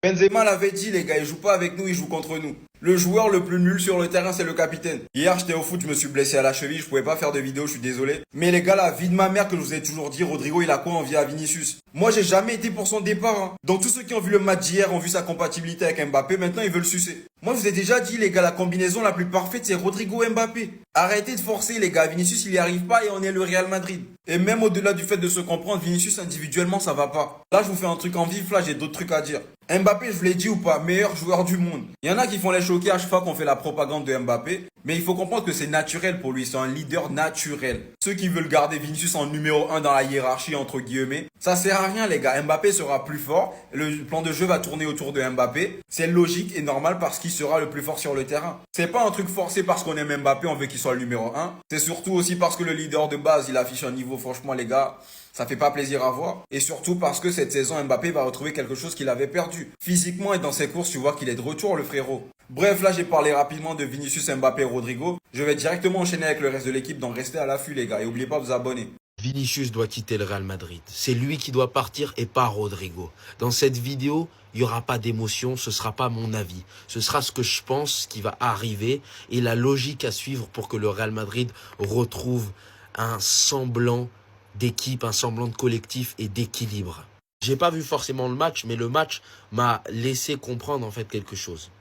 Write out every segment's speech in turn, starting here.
Benzema l'avait dit, les gars, il joue pas avec nous, il joue contre nous. Le joueur le plus nul sur le terrain, c'est le capitaine. Hier, j'étais au foot, je me suis blessé à la cheville, je pouvais pas faire de vidéo, je suis désolé. Mais les gars, la vie de ma mère que je vous ai toujours dit, Rodrigo, il a quoi envie à Vinicius? Moi, j'ai jamais été pour son départ, hein. Donc tous ceux qui ont vu le match d'hier ont vu sa compatibilité avec Mbappé, maintenant ils veulent sucer. Moi, je vous ai déjà dit, les gars, la combinaison la plus parfaite, c'est Rodrigo Mbappé. Arrêtez de forcer, les gars. Vinicius, il y arrive pas et on est le Real Madrid. Et même au-delà du fait de se comprendre, Vinicius, individuellement, ça va pas. Là, je vous fais un truc en vif, là, j'ai d'autres trucs à dire. Mbappé, je vous l'ai dit ou pas, meilleur joueur du monde. Il y en a qui font les choquer à chaque fois qu'on fait la propagande de Mbappé. Mais il faut comprendre que c'est naturel pour lui, c'est un leader naturel. Ceux qui veulent garder Vinicius en numéro 1 dans la hiérarchie, entre guillemets, ça sert à rien les gars. Mbappé sera plus fort, le plan de jeu va tourner autour de Mbappé. C'est logique et normal parce qu'il sera le plus fort sur le terrain. C'est pas un truc forcé parce qu'on aime Mbappé, on veut qu'il soit le numéro 1. C'est surtout aussi parce que le leader de base, il affiche un niveau, franchement les gars, ça fait pas plaisir à voir. Et surtout parce que cette saison, Mbappé va retrouver quelque chose qu'il avait perdu. Physiquement et dans ses courses, tu vois qu'il est de retour, le frérot. Bref, là, j'ai parlé rapidement de Vinicius, Mbappé et Rodrigo. Je vais directement enchaîner avec le reste de l'équipe, donc restez à l'affût, les gars. Et n'oubliez pas de vous abonner. Vinicius doit quitter le Real Madrid. C'est lui qui doit partir et pas Rodrigo. Dans cette vidéo, il n'y aura pas d'émotion, ce ne sera pas mon avis. Ce sera ce que je pense qui va arriver et la logique à suivre pour que le Real Madrid retrouve un semblant d'équipe, un semblant de collectif et d'équilibre. J'ai pas vu forcément le match, mais le match m'a laissé comprendre en fait quelque chose.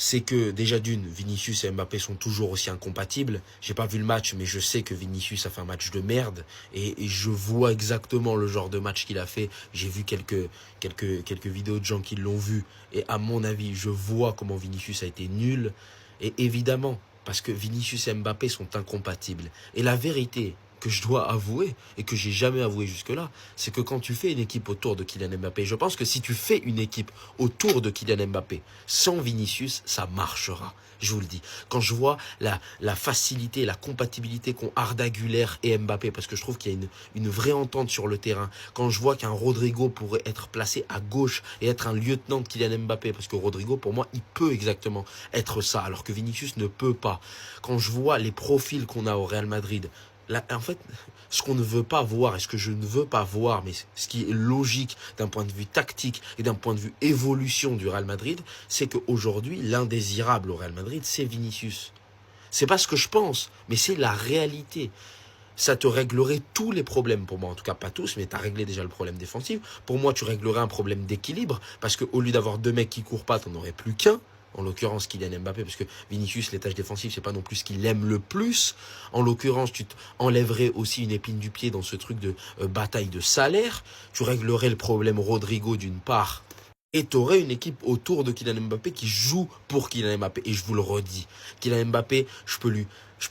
C'est que déjà d'une, Vinicius et Mbappé sont toujours aussi incompatibles. J'ai pas vu le match, mais je sais que Vinicius a fait un match de merde et je vois exactement le genre de match qu'il a fait. J'ai vu quelques vidéos de gens qui l'ont vu et à mon avis, je vois comment Vinicius a été nul. Et évidemment, parce que Vinicius et Mbappé sont incompatibles. Et la vérité que je dois avouer et que j'ai jamais avoué jusque-là, c'est que quand tu fais une équipe autour de Kylian Mbappé, je pense que si tu fais une équipe autour de Kylian Mbappé sans Vinicius, ça marchera. Je vous le dis. Quand je vois la facilité, la compatibilité qu'ont Arda Güler et Mbappé, parce que je trouve qu'il y a une vraie entente sur le terrain. Quand je vois qu'un Rodrigo pourrait être placé à gauche et être un lieutenant de Kylian Mbappé, parce que Rodrigo, pour moi, il peut exactement être ça, alors que Vinicius ne peut pas. Quand je vois les profils qu'on a au Real Madrid, là, en fait, ce qu'on ne veut pas voir et ce que je ne veux pas voir, mais ce qui est logique d'un point de vue tactique et d'un point de vue évolution du Real Madrid, c'est qu'aujourd'hui, l'indésirable au Real Madrid, c'est Vinicius. C'est pas ce que je pense, mais c'est la réalité. Ça te réglerait tous les problèmes pour moi, en tout cas pas tous, mais tu as réglé déjà le problème défensif. Pour moi, tu réglerais un problème d'équilibre, parce qu'au lieu d'avoir deux mecs qui courent pas, tu n'en aurais plus qu'un. En l'occurrence, Kylian Mbappé, parce que Vinicius, les tâches défensives, c'est pas non plus ce qu'il aime le plus. En l'occurrence, tu enlèverais aussi une épine du pied dans ce truc de bataille de salaire. Tu réglerais le problème Rodrigo d'une part. Et tu aurais une équipe autour de Kylian Mbappé qui joue pour Kylian Mbappé. Et je vous le redis, Kylian Mbappé, je peux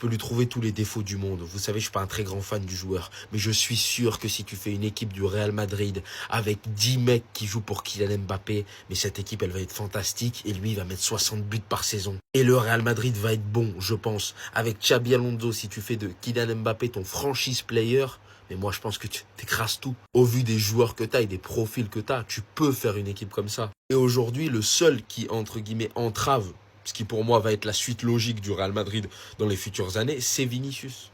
lui trouver tous les défauts du monde. Vous savez, je suis pas un très grand fan du joueur. Mais je suis sûr que si tu fais une équipe du Real Madrid avec 10 mecs qui jouent pour Kylian Mbappé, mais cette équipe, elle va être fantastique. Et lui, il va mettre 60 buts par saison. Et le Real Madrid va être bon, je pense. Avec Xabi Alonso, si tu fais de Kylian Mbappé ton franchise player, mais moi, je pense que tu t'écrases tout. Au vu des joueurs que tu as et des profils que tu as, tu peux faire une équipe comme ça. Et aujourd'hui, le seul qui, entre guillemets, entrave, ce qui pour moi va être la suite logique du Real Madrid dans les futures années, c'est Vinicius.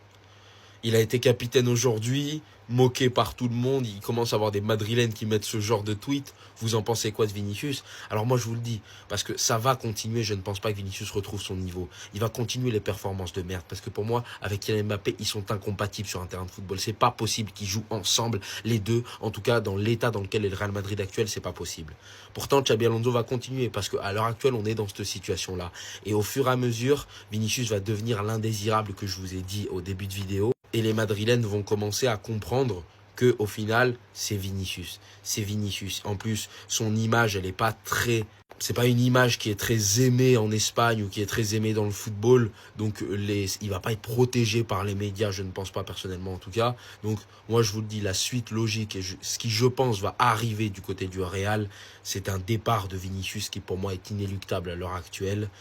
Il a été capitaine aujourd'hui, moqué par tout le monde. Il commence à avoir des madrilènes qui mettent ce genre de tweet. Vous en pensez quoi de Vinicius? Alors moi, je vous le dis, parce que ça va continuer. Je ne pense pas que Vinicius retrouve son niveau. Il va continuer les performances de merde. Parce que pour moi, avec Kylian Mbappé, ils sont incompatibles sur un terrain de football. C'est pas possible qu'ils jouent ensemble, les deux. En tout cas, dans l'état dans lequel est le Real Madrid actuel, c'est pas possible. Pourtant, Xabi Alonso va continuer. Parce qu'à l'heure actuelle, on est dans cette situation-là. Et au fur et à mesure, Vinicius va devenir l'indésirable que je vous ai dit au début de vidéo. Et les Madrilènes vont commencer à comprendre que au final, c'est Vinicius. C'est Vinicius. En plus, son image, elle est pas très... C'est pas une image qui est très aimée en Espagne ou qui est très aimée dans le football. Donc, il va pas être protégé par les médias, je ne pense pas personnellement en tout cas. Donc, moi, je vous le dis, la suite logique et ce qui, je pense, va arriver du côté du Real, c'est un départ de Vinicius qui, pour moi, est inéluctable à l'heure actuelle.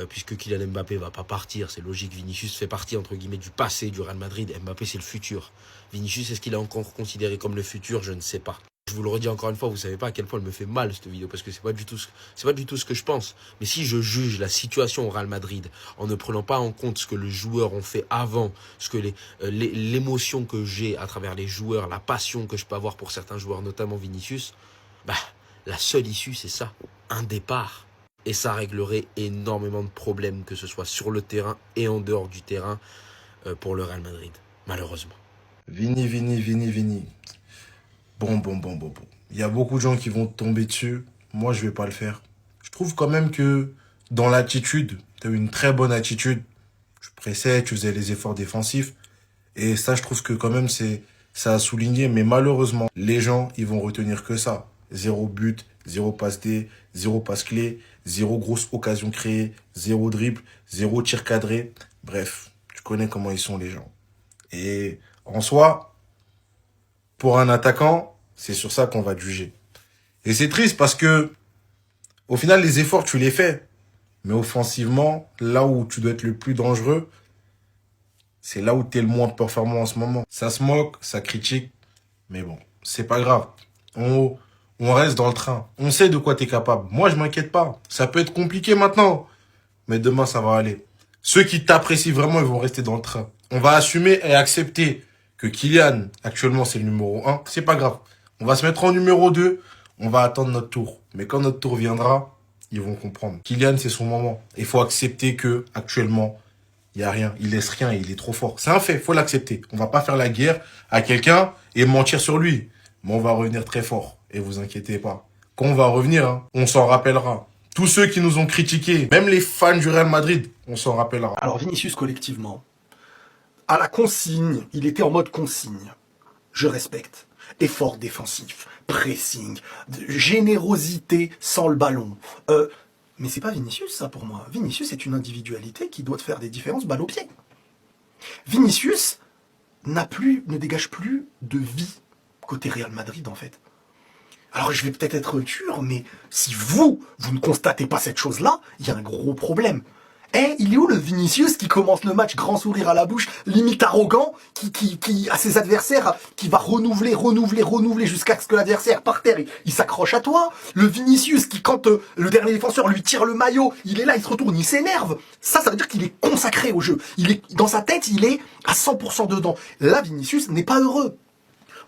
Puisque Kylian Mbappé va pas partir, c'est logique. Vinicius fait partie, entre guillemets, du passé du Real Madrid. Mbappé, c'est le futur. Vinicius, est-ce qu'il est encore considéré comme le futur? Je ne sais pas. Je vous le redis encore une fois, vous savez pas à quel point elle me fait mal cette vidéo, parce que c'est pas du tout ce que je pense. Mais si je juge la situation au Real Madrid en ne prenant pas en compte ce que les joueurs ont fait avant, ce que l'émotion que j'ai à travers les joueurs, la passion que je peux avoir pour certains joueurs, notamment Vinicius, bah La seule issue, c'est ça, un départ. Et ça réglerait énormément de problèmes, que ce soit sur le terrain et en dehors du terrain, pour le Real Madrid, malheureusement. Vini. Bon. Il y a beaucoup de gens qui vont tomber dessus. Moi, je vais pas le faire. Je trouve quand même que dans l'attitude, tu as eu une très bonne attitude. Tu pressais, tu faisais les efforts défensifs. Et ça, je trouve que quand même, ça a souligné. Mais malheureusement, les gens, ils vont retenir que ça. Zéro but, zéro passe D, zéro passe clé, zéro grosse occasion créée, zéro dribble, zéro tir cadré. Bref, tu connais comment ils sont les gens. Et en soi, pour un attaquant, c'est sur ça qu'on va te juger. Et c'est triste parce que, au final, les efforts, tu les fais. Mais offensivement, là où tu dois être le plus dangereux, c'est là où tu es le moins performant en ce moment. Ça se moque, ça critique, mais bon, c'est pas grave. On reste dans le train. On sait de quoi tu es capable. Moi, je m'inquiète pas. Ça peut être compliqué maintenant, mais demain, ça va aller. Ceux qui t'apprécient vraiment, ils vont rester dans le train. On va assumer et accepter que Kylian, actuellement, c'est le numéro 1. C'est pas grave. On va se mettre en numéro 2. On va attendre notre tour. Mais quand notre tour viendra, ils vont comprendre. Kylian, c'est son moment. Il faut accepter que, actuellement, il n'y a rien. Il laisse rien. Il est trop fort. C'est un fait. Il faut l'accepter. On va pas faire la guerre à quelqu'un et mentir sur lui. Mais on va revenir très fort. Et vous inquiétez pas. Quand on va revenir, hein, on s'en rappellera. Tous ceux qui nous ont critiqués, même les fans du Real Madrid, on s'en rappellera. Alors Vinicius, collectivement, à la consigne, il était en mode consigne. Je respecte. Effort défensif, pressing, générosité sans le ballon. Mais c'est pas Vinicius, ça, pour moi. Vinicius est une individualité qui doit te faire des différences balle au pied. Vinicius ne dégage plus de vie côté Real Madrid, en fait. Alors je vais peut-être être dur, mais si vous ne constatez pas cette chose-là, il y a un gros problème. Il est où le Vinicius qui commence le match grand sourire à la bouche, limite arrogant, qui à ses adversaires, qui va renouveler jusqu'à ce que l'adversaire par terre, il s'accroche à toi. Le Vinicius qui, quand le dernier défenseur lui tire le maillot, il est là, il se retourne, il s'énerve. Ça veut dire qu'il est consacré au jeu. Dans sa tête, il est à 100% dedans. Là, Vinicius n'est pas heureux.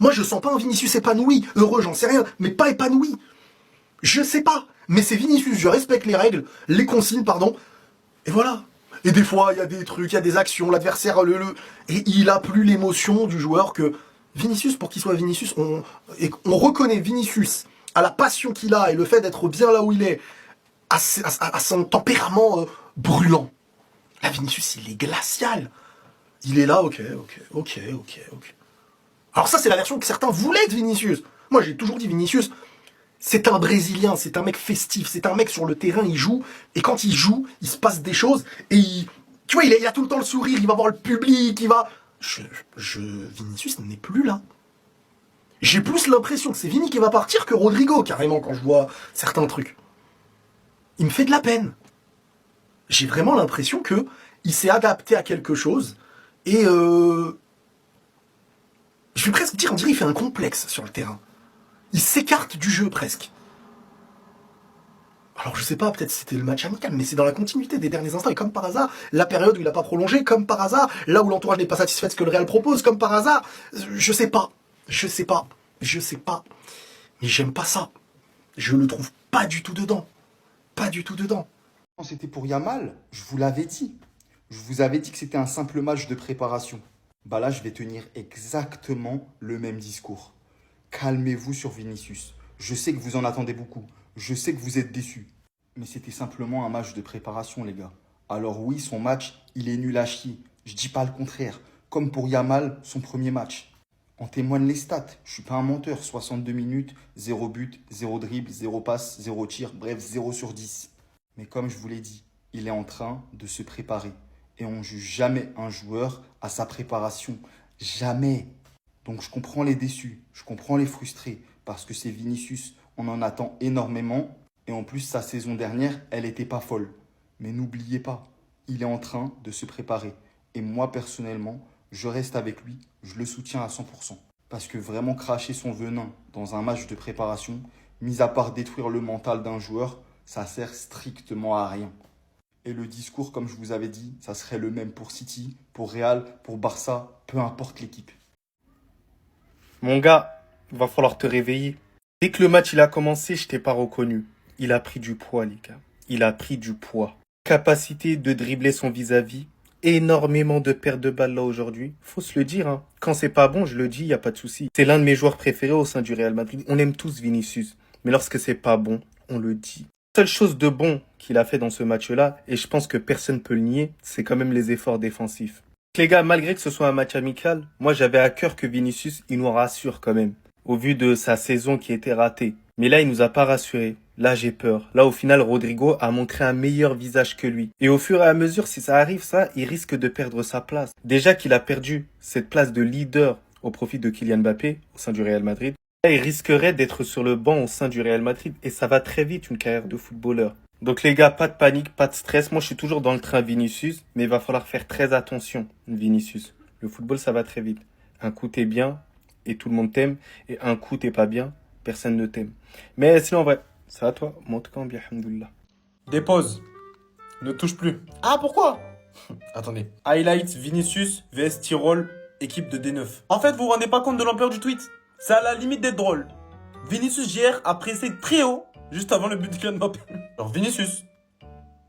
Moi, je sens pas un Vinicius épanoui. Heureux, j'en sais rien, mais pas épanoui. Je sais pas. Mais c'est Vinicius, je respecte les règles, les consignes, pardon. Et voilà. Et des fois, il y a des trucs, il y a des actions, l'adversaire, et il a plus l'émotion du joueur que Vinicius, pour qu'il soit Vinicius, on reconnaît Vinicius à la passion qu'il a et le fait d'être bien là où il est, à son tempérament brûlant. Là, Vinicius, il est glacial. Il est là, ok. Alors ça, c'est la version que certains voulaient de Vinicius. Moi, j'ai toujours dit Vinicius, c'est un Brésilien, c'est un mec festif, c'est un mec sur le terrain, il joue, et quand il joue, il se passe des choses, et tu vois, il a tout le temps le sourire, il va voir le public, il va... Vinicius n'est plus là. J'ai plus l'impression que c'est Vini qui va partir que Rodrigo, carrément, quand je vois certains trucs. Il me fait de la peine. J'ai vraiment l'impression que il s'est adapté à quelque chose, et je vais presque dire, on dirait qu'il fait un complexe sur le terrain. Il s'écarte du jeu presque. Alors je sais pas, peut-être c'était le match amical, mais c'est dans la continuité des derniers instants. Et comme par hasard, la période où il n'a pas prolongé, comme par hasard, là où l'entourage n'est pas satisfait de ce que le Real propose, comme par hasard, je sais pas. Mais j'aime pas ça. Je le trouve pas du tout dedans. Pas du tout dedans. Quand c'était pour Yamal, je vous l'avais dit. Je vous avais dit que c'était un simple match de préparation. Bah là, je vais tenir exactement le même discours. Calmez-vous sur Vinicius. Je sais que vous en attendez beaucoup. Je sais que vous êtes déçus. Mais c'était simplement un match de préparation, les gars. Alors oui, son match, il est nul à chier. Je dis pas le contraire. Comme pour Yamal, son premier match. En témoignent les stats. Je suis pas un menteur. 62 minutes, 0 but, 0 dribble, 0 passe, 0 tir. Bref, 0 sur 10. Mais comme je vous l'ai dit, il est en train de se préparer. Et on ne juge jamais un joueur à sa préparation. Jamais. Donc je comprends les déçus, je comprends les frustrés, parce que c'est Vinicius, on en attend énormément. Et en plus, sa saison dernière, elle n'était pas folle. Mais n'oubliez pas, il est en train de se préparer. Et moi, personnellement, je reste avec lui, je le soutiens à 100%. Parce que vraiment cracher son venin dans un match de préparation, mis à part détruire le mental d'un joueur, ça sert strictement à rien. Et le discours, comme je vous avais dit, ça serait le même pour City, pour Real, pour Barça, peu importe l'équipe. Mon gars, va falloir te réveiller. Dès que le match il a commencé, je t'ai pas reconnu. Il a pris du poids, les gars. Il a pris du poids. Capacité de dribbler son vis-à-vis. Énormément de pertes de balles là aujourd'hui. Faut se le dire, hein. Quand c'est pas bon, je le dis, y a pas de souci. C'est l'un de mes joueurs préférés au sein du Real Madrid. On aime tous Vinicius. Mais lorsque c'est pas bon, on le dit. Seule chose de bon qu'il a fait dans ce match-là, et je pense que personne peut le nier, c'est quand même les efforts défensifs. Les gars, malgré que ce soit un match amical, moi j'avais à cœur que Vinicius, il nous rassure quand même, au vu de sa saison qui était ratée. Mais là, il nous a pas rassurés. Là, j'ai peur. Là, au final, Rodrigo a montré un meilleur visage que lui. Et au fur et à mesure, si ça arrive, ça, il risque de perdre sa place. Déjà qu'il a perdu cette place de leader au profit de Kylian Mbappé au sein du Real Madrid. Là, il risquerait d'être sur le banc au sein du Real Madrid. Et ça va très vite, une carrière de footballeur. Donc les gars, pas de panique, pas de stress. Moi, je suis toujours dans le train Vinicius. Mais il va falloir faire très attention, Vinicius. Le football, ça va très vite. Un coup, t'es bien et tout le monde t'aime. Et un coup, t'es pas bien, personne ne t'aime. Mais sinon, en vrai, ça va toi? Moi, en tout cas, bien, alhamdoulilah. Dépose. Ne touche plus. Ah, pourquoi? Attendez. Highlight Vinicius vs Tyrol, équipe de D9. En fait, vous vous rendez pas compte de l'ampleur du tweet? C'est à la limite d'être drôle. Vinicius JR a pressé très haut juste avant le but de Kylian Mbappé. Alors Vinicius.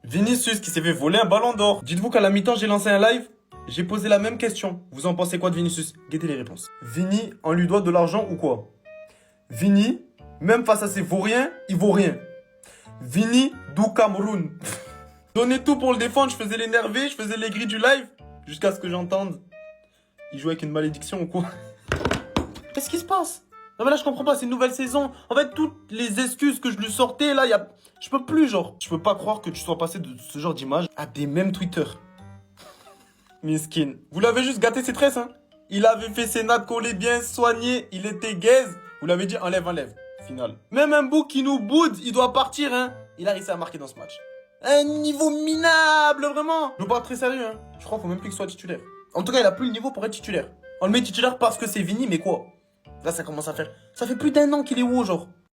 Vinicius qui s'est fait voler un ballon d'or. Dites-vous qu'à la mi-temps, j'ai lancé un live. J'ai posé la même question. Vous en pensez quoi de Vinicius? Guettez les réponses. Vini, on lui doit de l'argent ou quoi? Vini, même face à ses vauriens, il vaut rien. Vini du Cameroun. Donnez tout pour le défendre, je faisais l'énerver, je faisais les grilles du live. Jusqu'à ce que j'entende. Il joue avec une malédiction ou quoi? Qu'est-ce qui se passe? Non mais là je comprends pas, c'est une nouvelle saison. En fait, toutes les excuses que je lui sortais, là, je peux plus, genre. Je peux pas croire que tu sois passé de ce genre d'image à des mêmes Twitter. Miskin. Vous l'avez juste gâté ses tresses, hein. Il avait fait ses nattes collées bien soignées, il était gaze. Vous l'avez dit, enlève. Final. Même un bouc qui nous boude, il doit partir, hein. Il a réussi à marquer dans ce match. Un niveau minable, vraiment. Je veux pas être très sérieux, hein. Je crois qu'il faut même plus qu'il soit titulaire. En tout cas, il a plus le niveau pour être titulaire. On le met titulaire parce que c'est Vini, mais quoi? Là, ça commence à faire... Ça fait plus d'1 an qu'il est haut, genre.